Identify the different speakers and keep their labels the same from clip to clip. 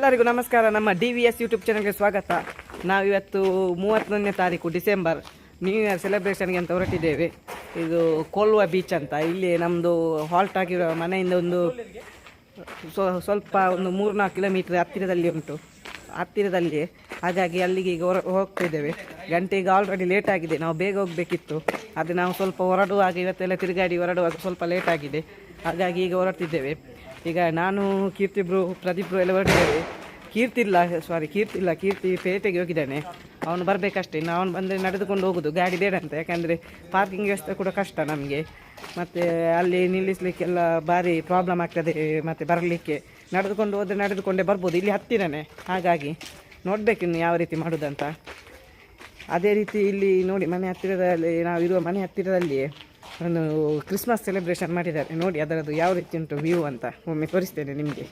Speaker 1: ಎಲ್ಲರಿಗೂ ನಮಸ್ಕಾರ. ನಮ್ಮ DVS ಯೂಟ್ಯೂಬ್ ಚಾನಲ್ಗೆ ಸ್ವಾಗತ. ನಾವಿವತ್ತು 31ನೇ ತಾರೀಕು ಡಿಸೆಂಬರ್ ನ್ಯೂ ಇಯರ್ ಸೆಲೆಬ್ರೇಷನ್ಗೆ ಅಂತ ಹೊರಟಿದ್ದೇವೆ. ಇದು ಕೋಲ್ವಾ ಬೀಚ್ ಅಂತ. ಇಲ್ಲಿ ನಮ್ಮದು ಹಾಲ್ಟ್ ಆಗಿರೋ ಮನೆಯಿಂದ ಒಂದು ಸ್ವಲ್ಪ ಒಂದು 3-4 ಕಿಲೋಮೀಟರ್ ಹತ್ತಿರದಲ್ಲಿ ಉಂಟು, ಹತ್ತಿರದಲ್ಲಿ. ಹಾಗಾಗಿ ಅಲ್ಲಿಗೆ ಈಗ ಹೋಗ್ತಿದ್ದೇವೆ. ಗಂಟೆ ಈಗ ಆಲ್ರೆಡಿ ಲೇಟ್ ಆಗಿದೆ, ನಾವು ಬೇಗ ಹೋಗಬೇಕಿತ್ತು. ಆದರೆ ನಾವು ಸ್ವಲ್ಪ ಹೊರಡುವಾಗ ಇವತ್ತೆಲ್ಲ ತಿರುಗಾಡಿ ಹೊರಡುವಾಗ ಸ್ವಲ್ಪ ಲೇಟ್ ಆಗಿದೆ. ಹಾಗಾಗಿ ಈಗ ಹೊರಡ್ತಿದ್ದೇವೆ. ಈಗ ನಾನು ಕೀರ್ತಿಬ್ರು ಪ್ರದೀಪ್ರು ಎಲ್ಲ ಹೊರಟಿದ್ದೇವೆ. ಕೀರ್ತಿ ಪೇಟೆಗೆ ಹೋಗಿದ್ದಾನೆ. ಅವನು ಬರಬೇಕಷ್ಟೇ. ಇನ್ನು ಅವನು ಬಂದರೆ ನಡೆದುಕೊಂಡು ಹೋಗೋದು, ಗಾಡಿ ಬೇಡ ಅಂತ. ಯಾಕಂದರೆ ಪಾರ್ಕಿಂಗ್ ವ್ಯವಸ್ಥೆ ಕೂಡ ಕಷ್ಟ ನಮಗೆ, ಮತ್ತು ಅಲ್ಲಿ ನಿಲ್ಲಿಸಲಿಕ್ಕೆಲ್ಲ ಭಾರಿ ಪ್ರಾಬ್ಲಮ್ ಆಗ್ತದೆ. ಮತ್ತು ಬರಲಿಕ್ಕೆ ನಡೆದುಕೊಂಡು ಹೋದರೆ ನಡೆದುಕೊಂಡೇ ಬರ್ಬೋದು, ಇಲ್ಲಿ ಹತ್ತಿರನೇ. ಹಾಗಾಗಿ ನೋಡಬೇಕಿನ್ನು ಯಾವ ರೀತಿ ಮಾಡೋದಂತ. ಅದೇ ರೀತಿ ಇಲ್ಲಿ ನೋಡಿ, ಮನೆ ಹತ್ತಿರದಲ್ಲಿ ನಾವಿರುವ ಮನೆ ಹತ್ತಿರದಲ್ಲಿಯೇ ಒಂದು ಕ್ರಿಸ್ಮಸ್ ಸೆಲೆಬ್ರೇಷನ್ ಮಾಡಿದ್ದಾರೆ. ನೋಡಿ ಅದರದ್ದು ಯಾವ ರೀತಿ ಉಂಟು ವ್ಯೂ ಅಂತ ಒಮ್ಮೆ ತೋರಿಸ್ತೇನೆ ನಿಮಗೆ.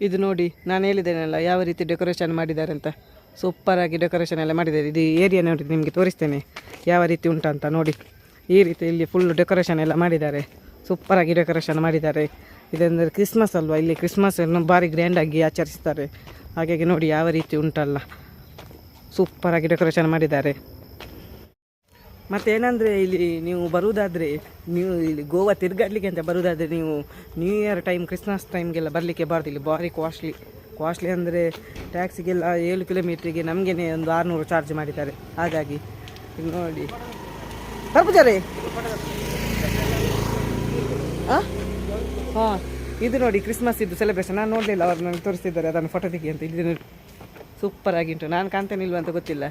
Speaker 1: ಇದು ನೋಡಿ, ನಾನು ಹೇಳಿದ್ದೇನಲ್ಲ ಯಾವ ರೀತಿ ಡೆಕೋರೇಷನ್ ಮಾಡಿದ್ದಾರೆ ಅಂತ. ಸೂಪರಾಗಿ ಡೆಕೋರೇಷನ್ ಎಲ್ಲ ಮಾಡಿದ್ದಾರೆ. ಇದು ಏರಿಯಾ ನೋಡಿ ನಿಮಗೆ ತೋರಿಸ್ತೇನೆ ಯಾವ ರೀತಿ ಉಂಟಂತ. ನೋಡಿ ಈ ರೀತಿ ಇಲ್ಲಿ ಫುಲ್ ಡೆಕೋರೇಷನ್ ಎಲ್ಲ ಮಾಡಿದ್ದಾರೆ. ಸೂಪರಾಗಿ ಡೆಕೋರೇಷನ್ ಮಾಡಿದ್ದಾರೆ. ಇದಂದರೆ ಕ್ರಿಸ್ಮಸ್ ಅಲ್ವಾ, ಇಲ್ಲಿ ಕ್ರಿಸ್ಮಸನ್ನು ಭಾರಿ ಗ್ರ್ಯಾಂಡಾಗಿ ಆಚರಿಸ್ತಾರೆ. ಹಾಗಾಗಿ ನೋಡಿ ಯಾವ ರೀತಿ ಉಂಟಲ್ಲ, ಸೂಪರಾಗಿ ಡೆಕೋರೇಷನ್ ಮಾಡಿದ್ದಾರೆ. ಮತ್ತೇನೆಂದರೆ ಇಲ್ಲಿ ನೀವು ಬರುವುದಾದರೆ, ನೀವು ಇಲ್ಲಿ ಗೋವಾ ತಿರುಗಾಡಲಿಕ್ಕೆ ಅಂತ ಬರುವುದಾದರೆ ನೀವು ನ್ಯೂ ಇಯರ್ ಟೈಮ್, ಕ್ರಿಸ್ಮಸ್ ಟೈಮ್ಗೆಲ್ಲ ಬರಲಿಕ್ಕೆ ಬಾರ್ದು. ಇಲ್ಲಿ ಭಾರಿ ಕಾಸ್ಟ್ಲಿ ಅಂದರೆ ಟ್ಯಾಕ್ಸಿಗೆಲ್ಲ 7 ಕಿಲೋಮೀಟ್ರಿಗೆ ನಮಗೇ ಒಂದು 600 ಚಾರ್ಜ್ ಮಾಡಿದ್ದಾರೆ. ಹಾಗಾಗಿ ಇಲ್ಲಿ ನೋಡಿ ಬರ್ಬುಜಾರೆ. ಹಾಂ, ಇದು ನೋಡಿ ಕ್ರಿಸ್ಮಸ್ ಇದು ಸೆಲೆಬ್ರೇಷನ್. ನಾನು ನೋಡಲಿಲ್ಲ, ಅವ್ರು ನನಗೆ ತೋರಿಸ್ತಿದ್ದಾರೆ ಅದನ್ನು ಫೋಟೋ ತೆಗಿ ಅಂತ. ಇಲ್ಲಿ ನೋಡಿ ಸೂಪರಾಗಿ ಉಂಟು. ನಾನು ಕಾಣ್ತೇನಿಲ್ವ ಅಂತ ಗೊತ್ತಿಲ್ಲ,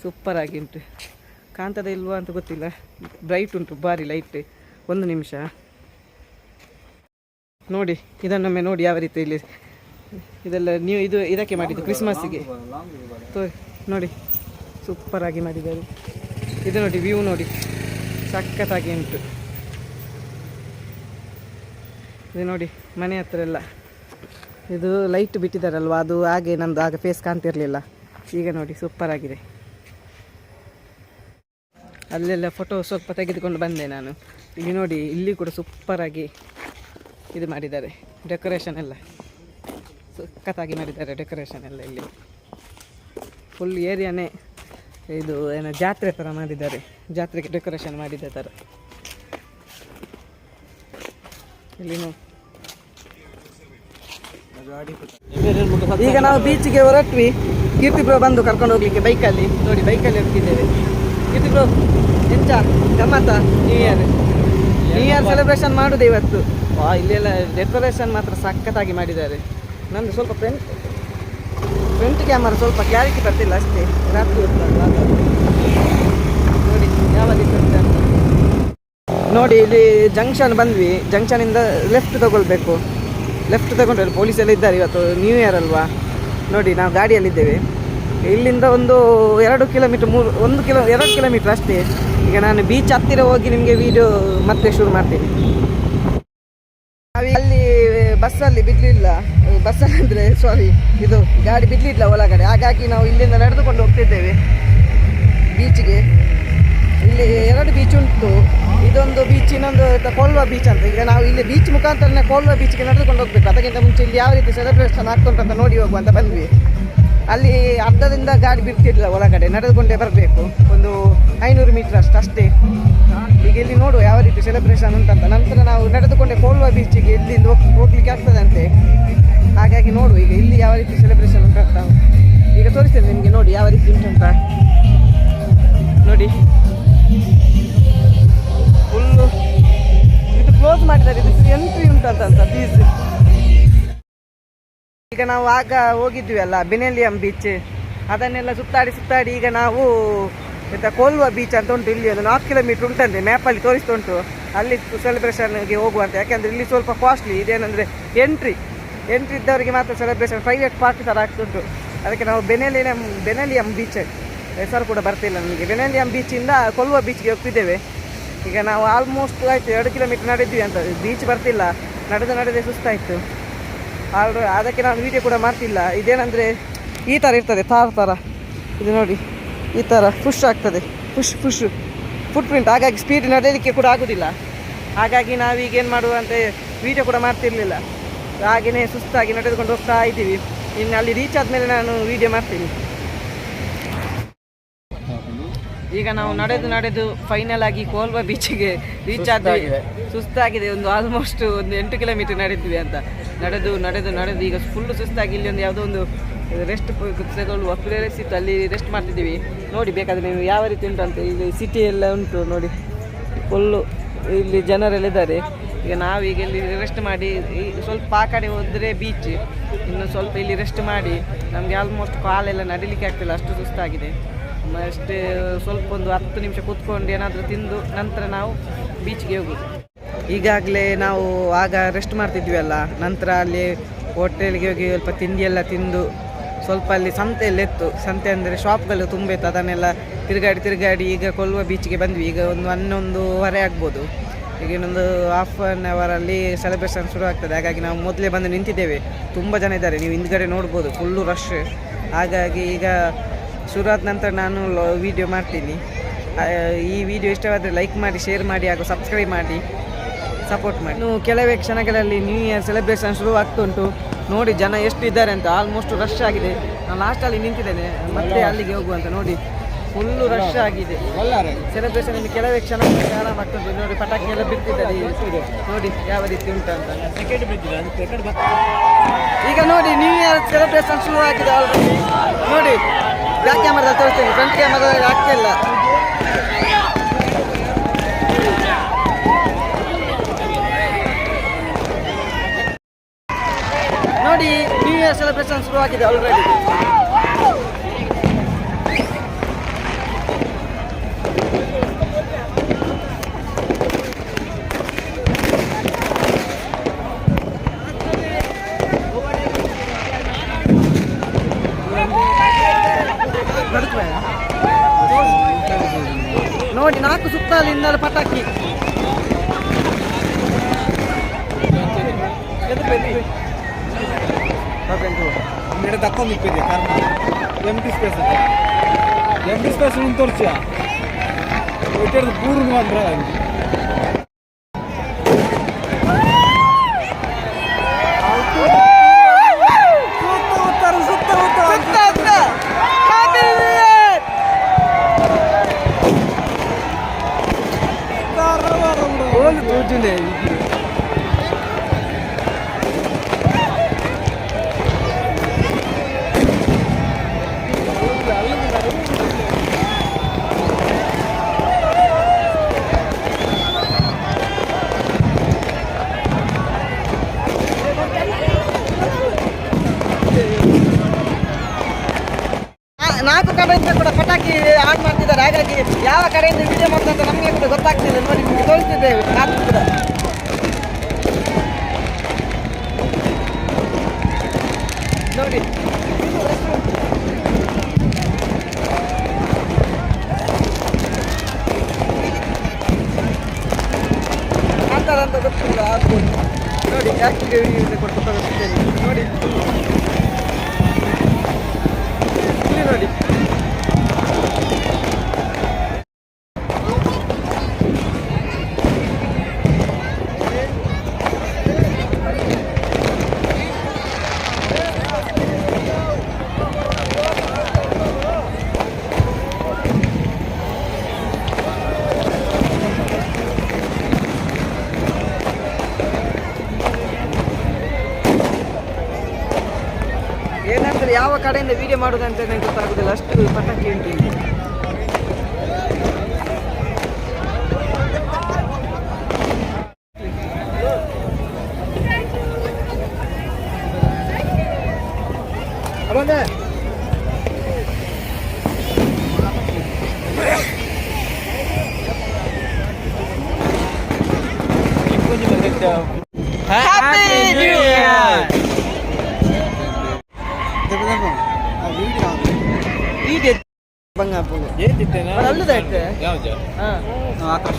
Speaker 1: ಸೂಪರಾಗಿ ಉಂಟು. ಕಾಣ್ತದೆ ಇಲ್ವಾ ಅಂತ ಗೊತ್ತಿಲ್ಲ, ಬ್ರೈಟ್ ಉಂಟು ಭಾರಿ ಲೈಟ್. ಒಂದು ನಿಮಿಷ ನೋಡಿ, ಇದನ್ನೊಮ್ಮೆ ನೋಡಿ ಯಾವ ರೀತಿ ಇಲ್ಲಿ ಇದೆಲ್ಲ ನೀವು ಇದಕ್ಕೆ ಮಾಡಿದ್ದು ಕ್ರಿಸ್ಮಸ್ಸಿಗೆ ನೋಡಿ, ಸೂಪರಾಗಿ ಮಾಡಿದ್ದಾರೆ. ಇದು ನೋಡಿ ವ್ಯೂ ನೋಡಿ, ಸಖತ್ತಾಗಿ ಉಂಟು. ಇದು ನೋಡಿ ಮನೆ ಹತ್ರ ಎಲ್ಲ ಇದು ಲೈಟ್ ಬಿಟ್ಟಿದ್ದಾರಲ್ವ, ಅದು ಹಾಗೆ ನಮ್ಮದು ಆಗ ಫೇಸ್ ಕಾಣ್ತಿರಲಿಲ್ಲ. ಈಗ ನೋಡಿ ಸೂಪರಾಗಿದೆ. ಅಲ್ಲೆಲ್ಲ ಫೋಟೋ ಸ್ವಲ್ಪ ತೆಗೆದುಕೊಂಡು ಬಂದೆ ನಾನು. ಇಲ್ಲಿ ನೋಡಿ, ಇಲ್ಲಿ ಕೂಡ ಸೂಪರಾಗಿ ಇದು ಮಾಡಿದ್ದಾರೆ. ಡೆಕೋರೇಷನ್ ಎಲ್ಲ ಸಖತ್ತಾಗಿ ಮಾಡಿದ್ದಾರೆ. ಡೆಕೋರೇಷನ್ ಎಲ್ಲ ಇಲ್ಲಿ ಫುಲ್ ಏರಿಯಾನೇ ಇದು ಏನೋ ಜಾತ್ರೆ ಥರ ಮಾಡಿದ್ದಾರೆ. ಜಾತ್ರೆಗೆ ಡೆಕೋರೇಷನ್ ಮಾಡಿದ ಥರ ಇಲ್ಲಿ ನೋಡಿ. ಈಗ ನಾವು ಬೀಚಿಗೆ ಹೊರಟ್ವಿ. ಕೀರ್ತಿಬ್ರು ಬಂದು ಕರ್ಕೊಂಡು ಹೋಗ್ಲಿಕ್ಕೆ ಬೈಕಲ್ಲಿ. ನೋಡಿ ಬೈಕಲ್ಲಿ ಹೋಗ್ತಿದ್ದೇವೆ. ಕೀರ್ತಿಬ್ರು ಎಂಚ ಗಮ್ಮತ್ತ ನ್ಯೂ ಇಯರ್ ಸೆಲೆಬ್ರೇಷನ್ ಮಾಡೋದು ಇವತ್ತು. ಇಲ್ಲೆಲ್ಲ ಡೆಕೋರೇಷನ್ ಮಾತ್ರ ಸಖತ್ತಾಗಿ ಮಾಡಿದ್ದಾರೆ. ನಂದು ಸ್ವಲ್ಪ ಫ್ರಂಟ್ ಕ್ಯಾಮರಾ ಸ್ವಲ್ಪ ಕ್ಲಾರಿಟಿ ಬರ್ತಿಲ್ಲ ಅಷ್ಟೇ, ರಾತ್ರಿ ಹೊತ್ತಲ್ಲ. ನೋಡಿ ಯಾವ ರೀತಿ ಉಂಟು. ನೋಡಿ ಇಲ್ಲಿ ಜಂಕ್ಷನ್ ಬಂದ್ವಿ. ಜಂಕ್ಷನಿಂದ ಲೆಫ್ಟ್ ತಗೊಳ್ಬೇಕು. ಲೆಫ್ಟ್ ತಗೊಂಡ್ರೆ ಪೊಲೀಸ್ ಎಲ್ಲ ಇದ್ದಾರೆ. ಇವತ್ತು ನ್ಯೂ ಇಯರ್ ಅಲ್ವಾ. ನೋಡಿ ನಾವು ಗಾಡಿಯಲ್ಲಿದ್ದೇವೆ. ಇಲ್ಲಿಂದ ಒಂದು 2 ಕಿಲೋಮೀಟರ್ 2 ಕಿಲೋಮೀಟರ್ ಅಷ್ಟೇ. ಈಗ ನಾನು ಬೀಚ್ ಹತ್ತಿರ ಹೋಗಿ ನಿಮಗೆ ವಿಡಿಯೋ ಮತ್ತೆ ಶುರು ಮಾಡ್ತೀನಿ. ಅಲ್ಲಿ ಬಸ್ಸಲ್ಲಿ ಬಿಡಲಿಲ್ಲ, ಬಸ್ಸಲ್ಲಿ ಅಂದರೆ ಇದು ಗಾಡಿ ಬಿಡಲಿಲ್ಲ ಒಳಗಡೆ. ಹಾಗಾಗಿ ನಾವು ಇಲ್ಲಿಂದ ನಡೆದುಕೊಂಡು ಹೋಗ್ತಿದ್ದೇವೆ ಬೀಚ್ಗೆ. ಇಲ್ಲಿ 2 ಬೀಚ್ ಉಂಟು. ಇದೊಂದು ಬೀಚ್, ಇನ್ನೊಂದು ಕೋಲ್ವಾ ಬೀಚ್ ಅಂತ. ಈಗ ನಾವು ಇಲ್ಲಿ ಬೀಚ್ ಮುಖಾಂತರ ಕೋಲ್ವಾ ಬೀಚ್ಗೆ ನಡೆದುಕೊಂಡು ಹೋಗ್ಬೇಕು. ಅದಕ್ಕಿಂತ ಮುಂಚೆ ಇಲ್ಲಿ ಯಾವ ರೀತಿ ಸೆಲೆಬ್ರೇಷನ್ ಆಗ್ತುಂಟು ಅಂತ ನೋಡಿ ಹೋಗುವಂತ ಬಂದ್ವಿ. ಅಲ್ಲಿ ಅರ್ಧದಿಂದ ಗಾಡಿ ಬಿಡ್ತಿರಲಿಲ್ಲ, ಒಳಗಡೆ ನಡೆದುಕೊಂಡೇ ಬರಬೇಕು. ಒಂದು 500 ಮೀಟರ್ ಅಷ್ಟೇ. ಈಗ ಇಲ್ಲಿ ನೋಡುವ ಯಾವ ರೀತಿ ಸೆಲೆಬ್ರೇಷನ್ ಉಂಟಂತ. ನಂತರ ನಾವು ನಡೆದುಕೊಂಡೆ ಕೋಲ್ವಾ ಬೀಚಿಗೆ ಇಲ್ಲಿಂದ ಹೋಗ್ಲಿಕ್ಕೆ ಆಗ್ತದಂತೆ. ಹಾಗಾಗಿ ನೋಡುವ ಈಗ ಇಲ್ಲಿ ಯಾವ ರೀತಿ ಸೆಲೆಬ್ರೇಷನ್ ಉಂಟಂತ ಈಗ ತೋರಿಸ್ತೇನೆ ನಿಮಗೆ. ನೋಡಿ ಯಾವ ರೀತಿ ಉಂಟಂತ ನೋಡಿ. ಫುಲ್ಲು ಇದು ಕ್ಲೋಸ್ ಮಾಡಿದ್ದಾರೆ. ಇದು ಎಂಟ್ರಿ ಉಂಟಂತ ಬೀಚ್. ಈಗ ನಾವು ಆಗ ಹೋಗಿದ್ವಿ ಅಲ್ಲ ಬೆನೆಲಿಯಂ ಬೀಚ್, ಅದನ್ನೆಲ್ಲ ಸುತ್ತಾಡಿ ಈಗ ನಾವು ಕೋಲ್ವಾ ಬೀಚ್ ಅಂತ ಉಂಟು. ಇಲ್ಲಿ ಒಂದು 4 ಕಿಲೋಮೀಟರ್ ಉಂಟಂತೆ, ಮ್ಯಾಪಲ್ಲಿ ತೋರಿಸ್ತಾ ಉಂಟು. ಅಲ್ಲಿ ಸೆಲೆಬ್ರೇಷನ್ಗೆ ಹೋಗುವಂತ. ಯಾಕೆಂದರೆ ಇಲ್ಲಿ ಸ್ವಲ್ಪ ಕಾಸ್ಟ್ಲಿ. ಇದೇನೆಂದರೆ ಎಂಟ್ರಿ ಇದ್ದವರಿಗೆ ಮಾತ್ರ ಸೆಲೆಬ್ರೇಷನ್, ಪ್ರೈವೇಟ್ ಪಾರ್ಟಿ ಥರ ಆಗ್ತುಂಟು. ಅದಕ್ಕೆ ನಾವು ಬೆನೆಲಿಯಂ ಬೀಚ್ ಹೆಸರು ಕೂಡ ಬರ್ತಿಲ್ಲ ನಮಗೆ. ಬೆನೆಲಿಯಂ ಬೀಚಿಂದ ಕೋಲ್ವಾ ಬೀಚ್ಗೆ ಹೋಗ್ತಿದ್ದೇವೆ. ಈಗ ನಾವು ಆಲ್ಮೋಸ್ಟ್ ಆಯಿತು 2 ಕಿಲೋಮೀಟರ್ ನಡೆದ್ವಿ ಅಂತ. ಬೀಚ್ ಬರ್ತಿಲ್ಲ, ನಡೆದೇ ಸುಸ್ತಾಯಿತು. ಅದಕ್ಕೆ ನಾನು ವೀಡಿಯೋ ಕೂಡ ಮಾಡ್ತಿಲ್ಲ. ಇದೇನೆಂದರೆ ಈ ಥರ ಇರ್ತದೆ, ಥರ ಇದು ನೋಡಿ, ಈ ಥರ ಪುಷ್ ಆಗ್ತದೆ, ಪುಷ್ ಫುಟ್ ಪ್ರಿಂಟ್. ಹಾಗಾಗಿ ಸ್ಪೀಡ್ ನಡೆಯಲಿಕ್ಕೆ ಕೂಡ ಆಗೋದಿಲ್ಲ. ಹಾಗಾಗಿ ನಾವೀಗೇನು ಮಾಡುವಂತೆ ವೀಡಿಯೋ ಕೂಡ ಮಾಡ್ತಿರ್ಲಿಲ್ಲ. ಹಾಗೆಯೇ ಸುಸ್ತಾಗಿ ನಡೆದುಕೊಂಡು ಹೋಗ್ತಾ ಇದ್ದೀವಿ. ಇನ್ನು ಅಲ್ಲಿ ರೀಚ್ ಆದಮೇಲೆ ನಾನು ವಿಡಿಯೋ ಮಾಡ್ತೀನಿ. ಈಗ ನಾವು ನಡೆದು ಫೈನಲ್ ಆಗಿ ಕೋಲ್ವಾ ಬೀಚಿಗೆ ರೀಚ್ ಆದ್ವಿ. ಸುಸ್ತಾಗಿದೆ, ಒಂದು ಆಲ್ಮೋಸ್ಟ್ ಒಂದು 8 ಕಿಲೋಮೀಟರ್ ನಡೆದ್ವಿ ಅಂತ. ನಡೆದು ಈಗ ಫುಲ್ಲು ಸುಸ್ತಾಗಿ ಇಲ್ಲಿ ಒಂದು ಯಾವುದೋ ಒಂದು ರೆಸ್ಟ್ ತಗೊಳ್ಳುವ ಪ್ಲೇಸ್ ಇತ್ತು, ಅಲ್ಲಿ ರೆಸ್ಟ್ ಮಾಡ್ತಿದ್ದೀವಿ. ನೋಡಿ ಬೇಕಾದರೆ ನೀವು ಯಾವ ರೀತಿ ಉಂಟು ಅಂತ. ಇಲ್ಲಿ ಸಿಟಿ ಎಲ್ಲ ಉಂಟು ನೋಡಿ, ಫುಲ್ಲು ಇಲ್ಲಿ ಜನರೆಲ್ಲ ಇದ್ದಾರೆ. ಈಗ ನಾವೀಗ ಇಲ್ಲಿ ರೆಸ್ಟ್ ಮಾಡಿ ಸ್ವಲ್ಪ ಆ ಕಡೆ ಹೋದರೆ ಬೀಚ್, ಇನ್ನು ಸ್ವಲ್ಪ ಇಲ್ಲಿ ರೆಸ್ಟ್ ಮಾಡಿ ನಮಗೆ ಆಲ್ಮೋಸ್ಟ್ ಕಾಲೆಲ್ಲ ನಡಿಲಿಕ್ಕೆ ಆಗ್ತಿಲ್ಲ, ಅಷ್ಟು ಸುಸ್ತಾಗಿದೆ. ಅಷ್ಟೇ ಸ್ವಲ್ಪ ಒಂದು 10 ನಿಮಿಷ ಕೂತ್ಕೊಂಡು ಏನಾದರೂ ತಿಂದು ನಂತರ ನಾವು ಬೀಚ್ಗೆ ಹೋಗೋದು. ಈಗಾಗಲೇ ನಾವು ಆಗ ರೆಸ್ಟ್ ಮಾಡ್ತಿದ್ವಿ ಅಲ್ಲ, ನಂತರ ಅಲ್ಲಿ ಹೋಟೆಲ್ಗೆ ಹೋಗಿ ಸ್ವಲ್ಪ ತಿಂಡಿ ಎಲ್ಲ ತಿಂದು ಸ್ವಲ್ಪ ಅಲ್ಲಿ ಸಂತೆಯೆಲ್ಲ ಇತ್ತು. ಸಂತೆ ಅಂದರೆ ಶಾಪ್ಗಳು ತುಂಬ ಇತ್ತು, ಅದನ್ನೆಲ್ಲ ತಿರುಗಾಡಿ ಈಗ ಕೋಲ್ವಾ ಬೀಚ್ಗೆ ಬಂದ್ವಿ. ಈಗ ಒಂದು 11:30 ಆಗ್ಬೋದು. ಈಗ ಇನ್ನೊಂದು ಹಾಫ್ ಆನ್ ಅವರಲ್ಲಿ ಸೆಲೆಬ್ರೇಷನ್ ಶುರು ಆಗ್ತದೆ. ಹಾಗಾಗಿ ನಾವು ಮೊದಲೇ ಬಂದು ನಿಂತಿದ್ದೇವೆ. ತುಂಬ ಜನ ಇದ್ದಾರೆ, ನೀವು ಹಿಂದ್ಗಡೆ ನೋಡ್ಬೋದು, ಫುಲ್ಲು ರಶ್. ಹಾಗಾಗಿ ಈಗ ಶುರು ಆದ ನಂತರ ನಾನು ವಿಡಿಯೋ ಮಾಡ್ತೀನಿ. ಈ ವಿಡಿಯೋ ಇಷ್ಟವಾದರೆ ಲೈಕ್ ಮಾಡಿ, ಶೇರ್ ಮಾಡಿ ಹಾಗೂ ಸಬ್ಸ್ಕ್ರೈಬ್ ಮಾಡಿ ಸಪೋರ್ಟ್ ಮಾಡಿ. ಇನ್ನು ಕೆಲವೇ ಕ್ಷಣಗಳಲ್ಲಿ ನ್ಯೂ ಇಯರ್ ಸೆಲೆಬ್ರೇಷನ್ ಶುರು ಆಗ್ತುಂಟು. ನೋಡಿ ಜನ ಎಷ್ಟು ಇದ್ದಾರೆ ಅಂತ, ಆಲ್ಮೋಸ್ಟ್ ರಶ್ ಆಗಿದೆ. ನಾನು ಲಾಸ್ಟಲ್ಲಿ ನಿಂತಿದ್ದೇನೆ, ಮತ್ತೆ ಅಲ್ಲಿಗೆ ಹೋಗುವಂತ. ನೋಡಿ ಫುಲ್ಲು ರಶ್ ಆಗಿದೆ. ಸೆಲೆಬ್ರೇಷನ್ ಇನ್ನು ಕೆಲವೇ ಕ್ಷಣ ಆರಾಮಾಗ್ತದೆ. ನೋಡಿ ಪಟಾಕಿ ಎಲ್ಲ ಬಿಡ್ತಿದ್ದಾರೆ, ನೋಡಿ ಯಾವ ರೀತಿ ಉಂಟು ಅಂತ. ಈಗ ನೋಡಿ ನ್ಯೂ ಇಯರ್ ಸೆಲೆಬ್ರೇಷನ್ ಶುರು ಆಗಿದೆ ಆಲ್ರೆಡಿ. ನೋಡಿ ಬ್ಯಾಕ್ ಕ್ಯಾಮರಾದಲ್ಲಿ ತೋರಿಸ್ತೇನೆ, ಫ್ರಂಟ್ ಕ್ಯಾಮರಾದಲ್ಲಿ ಆಗ್ತಿಲ್ಲ. ನೋಡಿ ನ್ಯೂ ಇಯರ್ ಸೆಲೆಬ್ರೇಷನ್ ಶುರು ಆಗಿದೆ ಆಲ್ರೆಡಿ. ನೋಡಿ 4 ಸುತ್ತಲಿಂದ ಪಟಾಕಿ.
Speaker 2: ತಕ್ಕೊಂಡಿದ್ದೀರಿ ಎಂಟಿ ಸ್ಪೇಸ್ ತೋರಿಸ ಪೂರ್ಣ ಮಾತ್ರ
Speaker 1: ನಾಲ್ಕು ಕಡೆಯಿಂದ ಕೂಡ ಪಟಾಕಿ ಆನ್ ಮಾಡ್ತಿದ್ದಾರೆ. ಹಾಗಾಗಿ ಯಾವ ಕಡೆಯಿಂದ ವಿಡಿಯೋ ಮಾಡ್ತಾರೆ ನಮಗೆ ಕೂಡ ಗೊತ್ತಾಗ್ತಿಲ್ಲ. ನೋಡಿ ನಿಮಗೆ ತೋರಿಸ್ತಿದ್ದೇವೆ ನಾಲ್ಕು ಕೂಡ. ನೋಡಿ ಅಂತಾರೆ ಅಂತ ಗೊತ್ತಿಲ್ಲ, ಆಗ್ಬೋದು. ನೋಡಿ ಯಾಕೆ ವಿಡಿಯೋ ಕೊಟ್ಟು ಗೊತ್ತಿದ್ದೇನೆ. ನೋಡಿ ನೋಡಿ ಏನಂದ್ರೆ ಯಾವ ಕಡೆಯಿಂದ ವಿಡಿಯೋ ಮಾಡೋದಂತ ನನಗೆ ಗೊತ್ತಾಗೋದಿಲ್ಲ, ಅಷ್ಟು ಪಟಾಕಿ ಉಂಟು ಇಲ್ಲಿ. Happy New Year! ವಿಡಿಯೋ ಬಂಗಾಪುರ
Speaker 2: ಏತಿತ್ತೇನೆ
Speaker 1: ಅಲ್ಲದೈತೆ
Speaker 2: ಯಾವ್ದು
Speaker 1: ಆಕಾಶ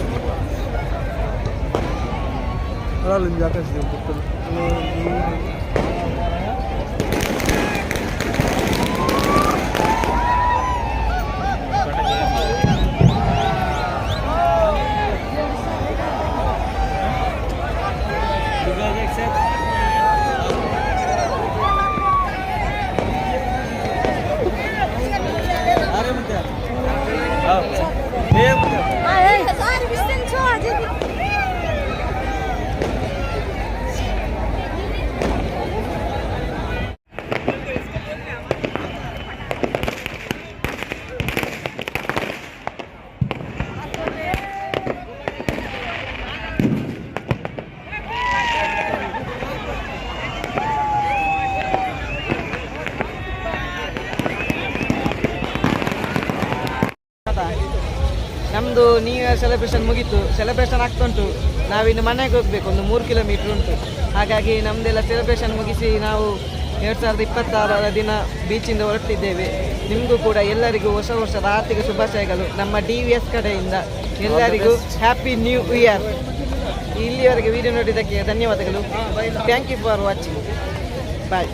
Speaker 1: ಅಲ್ಲಿಂದ ಆಕಾಶ ನಮ್ಮದು ನ್ಯೂ ಇಯರ್ ಸೆಲೆಬ್ರೇಷನ್ ಮುಗೀತು, ಸೆಲೆಬ್ರೇಷನ್ ಆಗ್ತಾ ಉಂಟು. ನಾವಿನ್ನು ಮನೆಗೆ ಹೋಗಬೇಕು, ಒಂದು 3 ಕಿಲೋಮೀಟ್ರ್ ಉಂಟು. ಹಾಗಾಗಿ ನಮ್ಮದೆಲ್ಲ ಸೆಲೆಬ್ರೇಷನ್ ಮುಗಿಸಿ ನಾವು 2026ರ ದಿನ ಬೀಚಿಂದ ಹೊರಟಿದ್ದೇವೆ. ನಿಮಗೂ ಕೂಡ ಎಲ್ಲರಿಗೂ ಹೊಸ ವರ್ಷದ ಆರ್ಥಿಕ ಶುಭಾಶಯಗಳು ನಮ್ಮ DVS ಕಡೆಯಿಂದ. ಎಲ್ಲರಿಗೂ ಹ್ಯಾಪಿ ನ್ಯೂ ಇಯರ್. ಇಲ್ಲಿವರೆಗೆ ವಿಡಿಯೋ ನೋಡಿದ್ದಕ್ಕೆ ಧನ್ಯವಾದಗಳು. Thank you for watching. Bye.